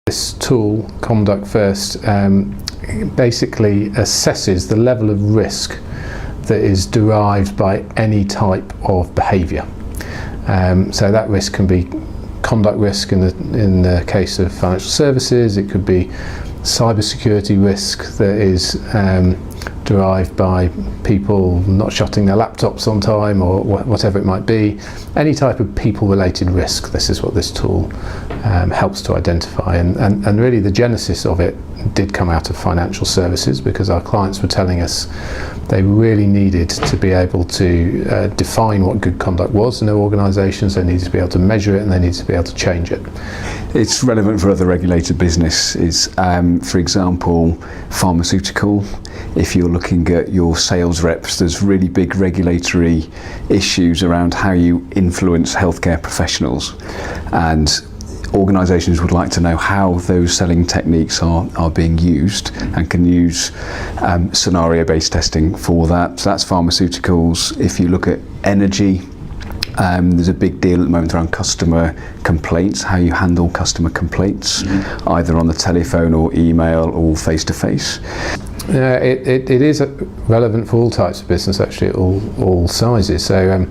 This tool, Conduct First, basically assesses the level of risk that is derived by any type of behaviour. So that risk can be conduct risk in the case of financial services. It could be cybersecurity risk that is derived by people not shutting their laptops on time, or whatever it might be. Any type of people-related risk, this is what this tool helps to identify. And really the genesis of it did come out of financial services, because our clients were telling us they really needed to be able to define what good conduct was in their organisations. They needed to be able to measure it, and they needed to be able to change it. It's relevant for other regulated businesses. For example, pharmaceutical. If you're looking at your sales reps, there's really big regulatory issues around how you influence healthcare professionals, and organisations would like to know how those selling techniques are being used, and can use scenario-based testing for that. So that's pharmaceuticals. If you look at energy, there's a big deal at the moment around customer complaints, how you handle customer complaints, either on the telephone or email or face-to-face. It is relevant for all types of business, actually, at all sizes. So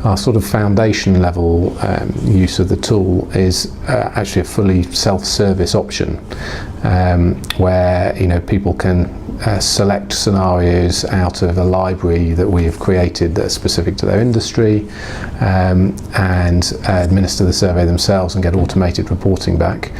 our sort of foundation level use of the tool is actually a fully self-service option, where people can select scenarios out of a library that we have created that are specific to their industry, and administer the survey themselves and get automated reporting back.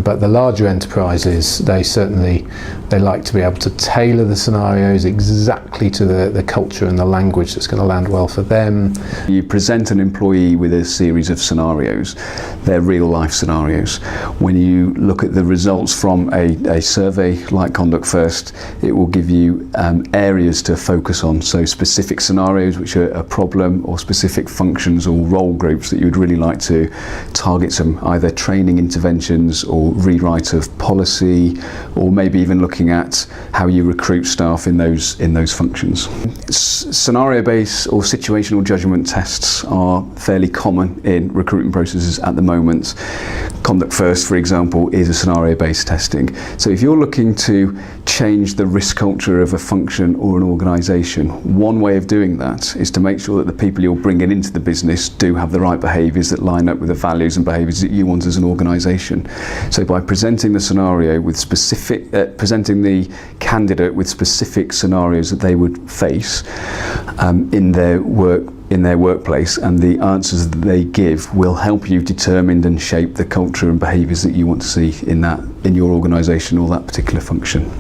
But the larger enterprises, they like to be able to tailor the scenarios exactly to the culture and the language that's going to land well for them. You present an employee with a series of scenarios. They're real life scenarios. When you look at the results from a survey like Conduct First, it will give you areas to focus on. So specific scenarios which are a problem, or specific functions or role groups that you would really like to target some either training interventions or rewrite of policy, or maybe even looking at how you recruit staff in those functions. Scenario-based or situational judgment tests are fairly common in recruitment processes at the moment. Conduct First, for example, is a scenario-based testing. So if you're looking to change the risk culture of a function or an organisation, one way of doing that is to make sure that the people you're bringing into the business do have the right behaviours that line up with the values and behaviours that you want as an organisation. So by presenting the scenario with presenting the candidate with specific scenarios that they would face in their workplace, and the answers that they give will help you determine and shape the culture and behaviours that you want to see in your organisation or that particular function.